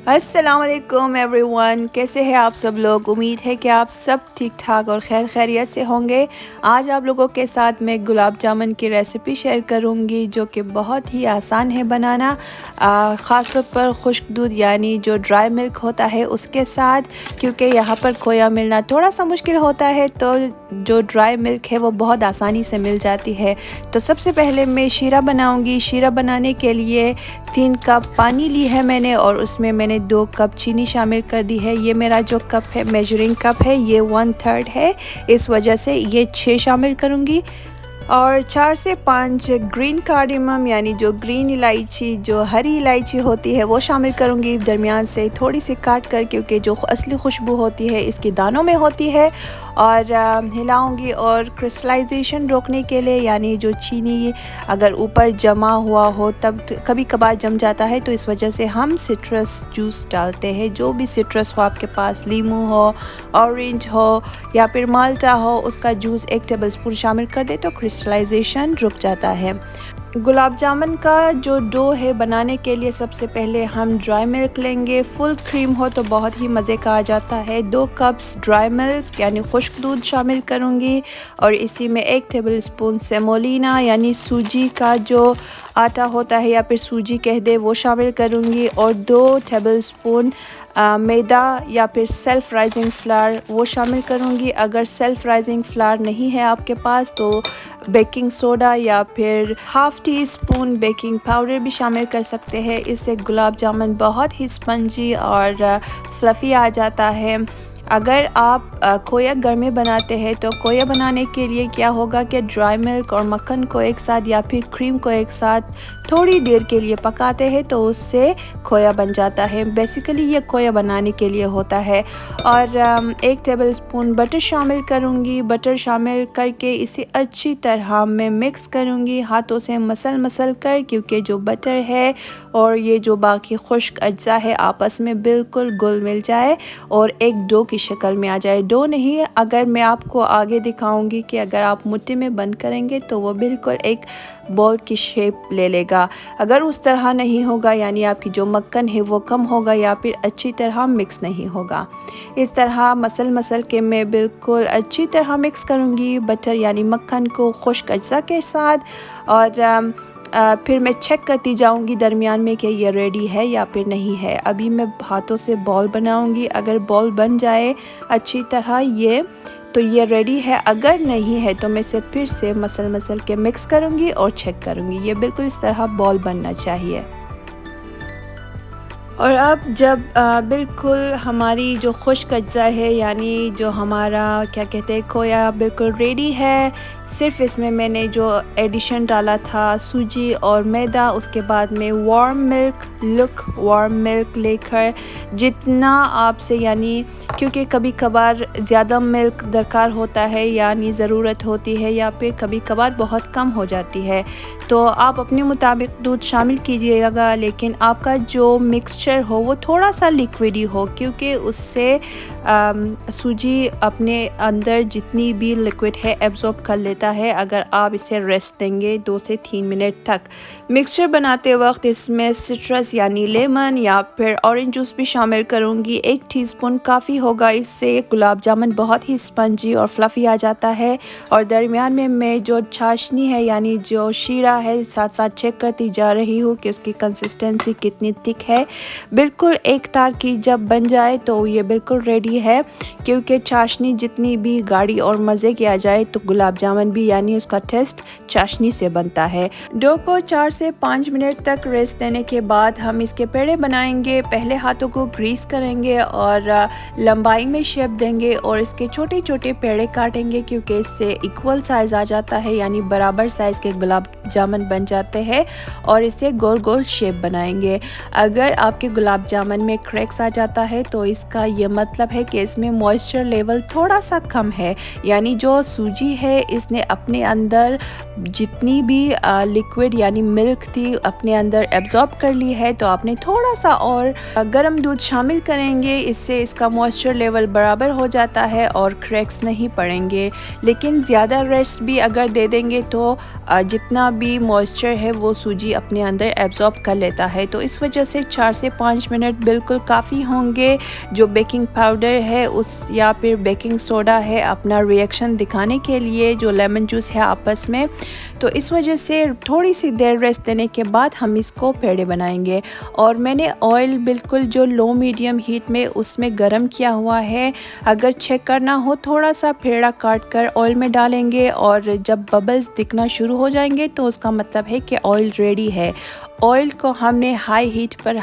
अस्सलाम वालेकुम एवरीवन, कैसे हैं आप सब लोग। उम्मीद है कि आप सब ठीक ठाक और खैर खैरियत से होंगे। आज आप लोगों के साथ मैं गुलाब जामुन की रेसिपी शेयर करूंगी जो कि बहुत ही आसान है बनाना, ख़ास तौर पर खुश्क दूध यानी जो ड्राई मिल्क होता है उसके साथ, क्योंकि यहाँ पर खोया मिलना थोड़ा सा मुश्किल होता है, तो जो ड्राई मिल्क है वो बहुत आसानी से मिल जाती है। तो सबसे पहले मैं शीरा बनाऊँगी। शीरा बनाने के लिए 3 कप पानी ली है मैंने और उसमें मैंने 2 कप चीनी शामिल कर दी है। ये मेरा जो कप है, मेजरिंग कप है, ये 1/3 है, इस वजह से ये 6 शामिल करूँगी। और 4 से 5 ग्रीन कार्डिमम यानी जो ग्रीन इलायची, जो हरी इलायची होती है वो शामिल करूँगी दरमियान से थोड़ी सी काट कर, क्योंकि जो असली खुशबू होती है इसकी दानों में होती है। और हिलाऊंगी और क्रिस्टलाइजेशन रोकने के लिए, यानी जो चीनी अगर ऊपर जमा हुआ हो तब कभी कभार जम जाता है, तो इस वजह से हम सिट्रस जूस डालते हैं। जो भी सिट्रस हो आपके पास, लीमू हो, ऑरेंज हो या फिर माल्टा हो, उसका जूस 1 टेबलस्पून शामिल कर दे तो क्रिस्टलाइजेशन रुक जाता है। गुलाब जामुन का जो डो है बनाने के लिए सबसे पहले हम ड्राई मिल्क लेंगे। फुल क्रीम हो तो बहुत ही मज़े का आ जाता है। 2 कप्स ड्राई मिल्क यानी खुश्क दूध शामिल करूँगी और इसी में 1 टेबलस्पून सेमोलिना यानी सूजी का जो आटा होता है या फिर सूजी कह दे वो शामिल करूँगी और 2 टेबलस्पून मैदा या फिर सेल्फ राइजिंग फ्लावर वो शामिल करूँगी। अगर सेल्फ राइजिंग फ्लावर नहीं है आपके पास तो बेकिंग सोडा या फिर half tea spoon baking powder भी शामिल कर सकते हैं। इससे गुलाब जामुन बहुत ही स्पंजी और फ्लफ़ी आ जाता है। अगर आप खोया घर में बनाते हैं तो खोया बनाने के लिए क्या होगा कि ड्राई मिल्क और मक्खन को एक साथ या फिर क्रीम को एक साथ थोड़ी देर के लिए पकाते हैं तो उससे खोया बन जाता है। बेसिकली ये खोया बनाने के लिए होता है। और 1 टेबलस्पून बटर शामिल करूँगी। बटर शामिल करके इसे अच्छी तरह मैं मिक्स करूँगी हाथों से मसल कर, क्योंकि जो बटर है और ये जो बाकी खुश्क अज्जा है आपस में बिल्कुल घुल मिल जाए और एक डो की शक्ल में आ जाए। डो नहीं, अगर मैं आपको आगे दिखाऊंगी कि अगर आप मुट्ठी में बंद करेंगे तो वो बिल्कुल एक बॉल की शेप ले लेगा। अगर उस तरह नहीं होगा यानी आपकी जो मक्खन है वो कम होगा या फिर अच्छी तरह मिक्स नहीं होगा। इस तरह मसल के मैं बिल्कुल अच्छी तरह मिक्स करूँगी बटर यानी मक्खन को खुश्क अज्जा के साथ। और फिर मैं चेक करती जाऊंगी दरमियान में कि ये रेडी है या फिर नहीं है। अभी मैं हाथों से बॉल बनाऊंगी। अगर बॉल बन जाए अच्छी तरह तो ये रेडी है। अगर नहीं है तो मैं इसे फिर से मसल के मिक्स करूंगी और चेक करूंगी। ये बिल्कुल इस तरह बॉल बनना चाहिए। और अब जब बिल्कुल हमारी जो खुश्क अज्जा है यानी जो हमारा क्या कहते हैं खोया बिल्कुल रेडी है, सिर्फ इसमें मैंने जो एडिशन डाला था सूजी और मैदा, उसके बाद में वार्म मिल्क लेकर जितना आपसे, यानी क्योंकि कभी कभार ज़्यादा मिल्क दरकार होता है यानी ज़रूरत होती है या फिर कभी कभार बहुत कम हो जाती है, तो आप अपने मुताबिक दूध शामिल कीजिएगा। लेकिन आपका जो मिक्सचर हो वो थोड़ा सा लिक्विडी हो, क्योंकि उससे सूजी अपने अंदर जितनी भी लिक्विड है एब्जॉर्ब कर लेता है अगर आप इसे रेस्ट देंगे 2 से 3 मिनट तक। मिक्सचर बनाते वक्त इसमें सिट्रस यानी लेमन या फिर ऑरेंज जूस भी शामिल करूँगी। 1 टीस्पून काफ़ी होगा, इससे गुलाब जामुन बहुत ही स्पंजी और फ्लफ़ी आ जाता है। और दरमियान में मैं जो चाशनी है यानी जो शीरा है साथ साथ चेक करती जा रही हूँ कि उसकी कंसिस्टेंसी कितनी थिक है। बिल्कुल एक तार की जब बन जाए तो ये बिल्कुल रेडी है, क्योंकि चाशनी जितनी भी गाढ़ी और मज़े की आ जाए तो गुलाब जामुन भी यानी उसका टेस्ट चाशनी से बनता है। डो को 4 से 5 मिनट तक रेस्ट देने के बाद हम इसके पेड़े बनाएंगे। पहले हाथों को ग्रीस करेंगे और लंबाई में शेप देंगे और इसके छोटे छोटे पेड़े काटेंगे, क्योंकि इससे इक्वल साइज़ आ जाता है यानी बराबर साइज़ के गुलाब जामुन बन जाते हैं। और इसे गोल गोल शेप बनाएंगे। अगर आपके गुलाब जामुन में क्रैक्स आ जाता है तो इसका ये मतलब है कि इसमें मॉइस्चर लेवल थोड़ा सा कम है, यानी जो सूजी है इसने अपने अंदर जितनी भी लिक्विड यानी मिल्क थी अपने अंदर एब्जॉर्ब कर ली है। तो आपने थोड़ा सा और गर्म दूध शामिल करेंगे, इससे इसका मॉइस्चर लेवल बराबर हो जाता है और क्रैक्स नहीं पड़ेंगे। लेकिन ज़्यादा रेस्ट भी अगर दे देंगे तो जितना भी मॉइस्चर है वो सूजी अपने अंदर एब्जॉर्ब कर लेता है। तो इस वजह से 4 से 5 मिनट बिल्कुल काफ़ी होंगे। जो बेकिंग पाउडर है उस या फिर बेकिंग सोडा है अपना रिएक्शन दिखाने के लिए, जो लेमन जूस है आपस में। तो इस वजह से थोड़ी सी देर रेस्ट देने के बाद हम इसको पेड़े बनाएंगे। और मैंने ऑयल बिल्कुल जो लो मीडियम हीट में उसमें गर्म किया हुआ है। अगर चेक करना हो थोड़ा सा पेड़ा काट कर ऑयल में डालेंगे और जब बबल्स दिखना शुरू हो जाएंगे तो उसका मतलब है कि ऑयल रेडी है। ऑयल को हमने हाई हीट पर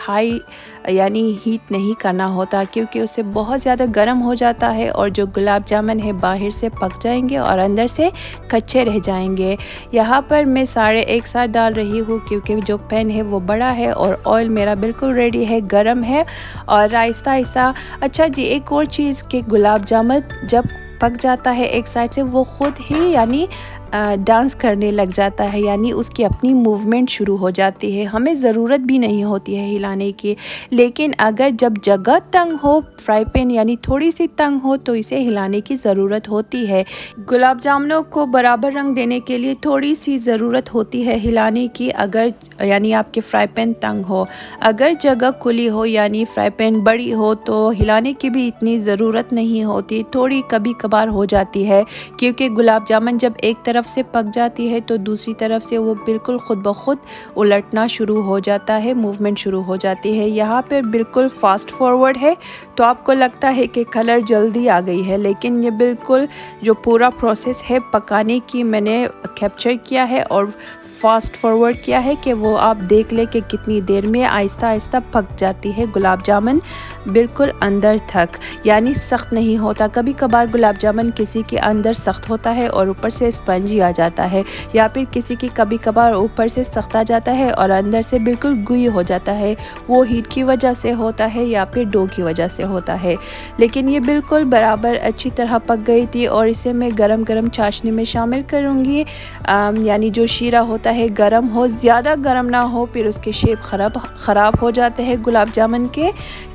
यानी हीट नहीं करना होता, क्योंकि उससे बहुत ज़्यादा गर्म हो जाता है और जो गुलाब जामुन है बाहर से पक जाएंगे और अंदर से कच्चे रह जाएंगे। यहाँ पर मैं सारे एक साथ डाल रही हूँ क्योंकि जो पैन है वो बड़ा है और ऑयल मेरा बिल्कुल रेडी है, गर्म है। और आहिस्ता आहिस्ता अच्छा जी, एक और चीज़ कि गुलाब जामुन जब पक जाता है एक साइड से वो ख़ुद ही यानी डांस करने लग जाता है, यानी उसकी अपनी मूवमेंट शुरू हो जाती है। हमें ज़रूरत भी नहीं होती है हिलाने की। लेकिन अगर जब जगह तंग हो, फ्राई पैन यानी थोड़ी सी तंग हो, तो इसे हिलाने की ज़रूरत होती है। गुलाब जामुनों को बराबर रंग देने के लिए थोड़ी सी ज़रूरत होती है हिलाने की, अगर यानी आपके फ्राई पैन तंग हो। अगर जगह खुली हो यानी फ्राई पैन बड़ी हो तो हिलाने की भी इतनी ज़रूरत नहीं होती, थोड़ी कभी कभार हो जाती है, क्योंकि गुलाब जामुन जब एक तरफ से पक जाती है तो दूसरी तरफ से वो बिल्कुल खुद ब खुद उलटना शुरू हो जाता है, मूवमेंट शुरू हो जाती है। यहाँ पे बिल्कुल फास्ट फॉरवर्ड है तो आपको लगता है कि कलर जल्दी आ गई है, लेकिन ये बिल्कुल जो पूरा प्रोसेस है पकाने की मैंने कैप्चर किया है और फास्ट फॉरवर्ड किया है कि वो आप देख ले कि कितनी देर में आहिस्ता आहिस्ता पक जाती है गुलाब जामुन बिल्कुल अंदर तक, यानी सख्त नहीं होता। कभी कभार गुलाब जामुन किसी के अंदर सख्त होता है और ऊपर से स्पंजी आ जाता है, या फिर किसी की कभी कभार ऊपर से सख्त आ जाता है और अंदर से बिल्कुल गुई हो जाता है। वो हीट की वजह से होता है या फिर डो की वजह से होता है। लेकिन ये बिल्कुल बराबर अच्छी तरह पक गई थी और इसे मैं गरम गरम चाशनी में शामिल करूँगी। यानी जो शीरा होता है गरम हो, ज़्यादा गरम ना हो, फिर उसके शेप ख़राब हो जाते हैं गुलाब जामुन के।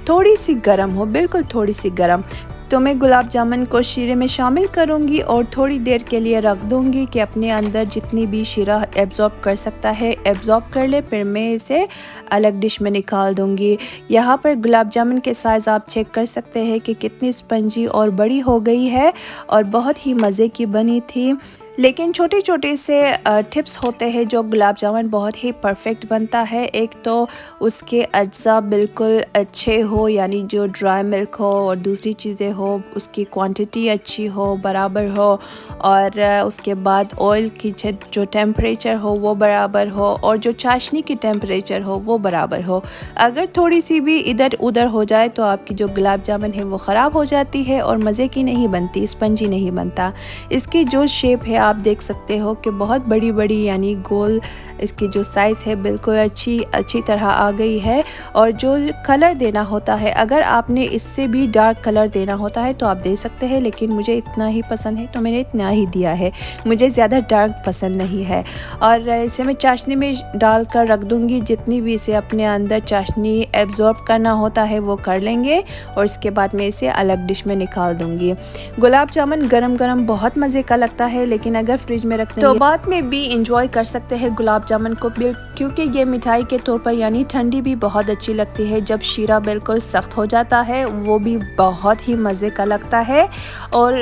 थोड़ी सी गरम हो, बिल्कुल थोड़ी सी गरम। तो मैं गुलाब जामुन को शीरे में शामिल करूंगी और थोड़ी देर के लिए रख दूंगी कि अपने अंदर जितनी भी शीरा एब्जॉर्ब कर सकता है एब्जॉर्ब कर ले। फिर मैं इसे अलग डिश में निकाल दूंगी। यहाँ पर गुलाब जामुन के साइज़ आप चेक कर सकते हैं कि कितनी स्पंजी और बड़ी हो गई है और बहुत ही मज़े की बनी थी। लेकिन छोटे छोटे से टिप्स होते हैं जो गुलाब जामुन बहुत ही परफेक्ट बनता है। एक तो उसके अज्जा बिल्कुल अच्छे हो, यानी जो ड्राई मिल्क हो, और दूसरी चीज़ें हो उसकी क्वांटिटी अच्छी हो, बराबर हो, और उसके बाद ऑयल की जो टेम्परेचर हो वो बराबर हो, और जो चाशनी की टेम्परेचर हो वो बराबर हो। अगर थोड़ी सी भी इधर उधर हो जाए तो आपकी जो गुलाब जामुन है वो ख़राब हो जाती है और मज़े की नहीं बनती, स्पंजी नहीं बनता। इसकी जो शेप है आप देख सकते हो कि बहुत बड़ी बड़ी यानी गोल इसकी जो साइज़ है बिल्कुल अच्छी तरह आ गई है। और जो कलर देना होता है, अगर आपने इससे भी डार्क कलर देना होता है तो आप दे सकते हैं, लेकिन मुझे इतना ही पसंद है तो मैंने इतना ही दिया है, मुझे ज़्यादा डार्क पसंद नहीं है। और इसे मैं चाशनी में डाल कर रख दूँगी। जितनी भी इसे अपने अंदर चाशनी एब्जॉर्ब करना होता है वो कर लेंगे और इसके बाद मैं इसे अलग डिश में निकाल दूँगी। गुलाब जामुन गरम गरम बहुत मज़े का लगता है, लेकिन अगर फ्रिज में रखते तो बाद में भी इंजॉय कर सकते हैं गुलाब जामुन को, क्योंकि ये मिठाई के तौर पर यानी ठंडी भी बहुत अच्छी लगती है। जब शीरा बिल्कुल सख्त हो जाता है वो भी बहुत ही मज़े का लगता है। और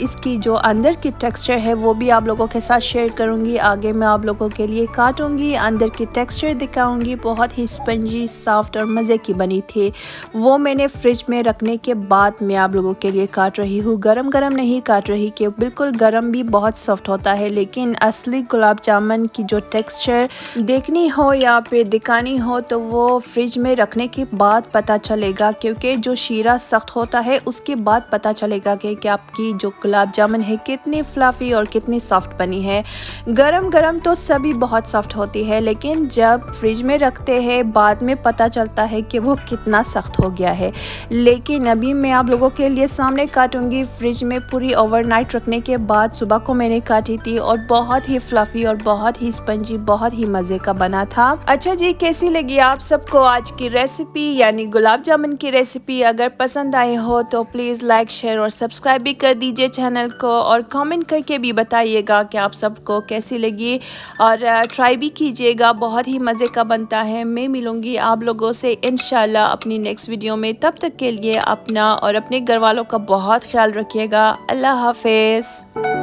इसकी जो अंदर की टेक्सचर है वो भी आप लोगों के साथ शेयर करूँगी। आगे मैं आप लोगों के लिए काटूँगी, अंदर की टेक्सचर दिखाऊँगी। बहुत ही स्पंजी, सॉफ्ट और मज़े की बनी थी। वो मैंने फ्रिज में रखने के बाद मैं आप लोगों के लिए काट रही हूँ, गरम गरम नहीं काट रही कि बिल्कुल गरम भी बहुत सॉफ्ट होता है, लेकिन असली गुलाब जामुन की जो टेक्सचर देखनी हो या फिर दिखानी हो तो वो फ्रिज में रखने के बाद पता चलेगा, क्योंकि जो शीरा सख्त होता है उसके बाद पता चलेगा कि आपकी जो गुलाब जामुन है कितनी फ्लफी और कितनी सॉफ्ट बनी है। गरम गरम तो सभी बहुत सॉफ्ट होती है, लेकिन जब फ्रिज में रखते हैं बाद में पता चलता है कि वो कितना सख्त हो गया है। लेकिन अभी मैं आप लोगों के लिए सामने काटूंगी। फ्रिज में पूरी ओवरनाइट रखने के बाद सुबह को मैंने काटी थी और बहुत ही फ्लफी और बहुत ही स्पंजी, बहुत ही मज़े का बना था। अच्छा जी, कैसी लगी आप सबको आज की रेसिपी यानी गुलाब जामुन की रेसिपी? अगर पसंद आए हो तो प्लीज़ लाइक, शेयर और सब्सक्राइब भी कर दीजिए चैनल को, और कमेंट करके भी बताइएगा कि आप सबको कैसी लगी, और ट्राई भी कीजिएगा, बहुत ही मज़े का बनता है। मैं मिलूँगी आप लोगों से इंशाल्लाह अपनी नेक्स्ट वीडियो में। तब तक के लिए अपना और अपने घर वालों का बहुत ख्याल रखिएगा। अल्लाह हाफिज़।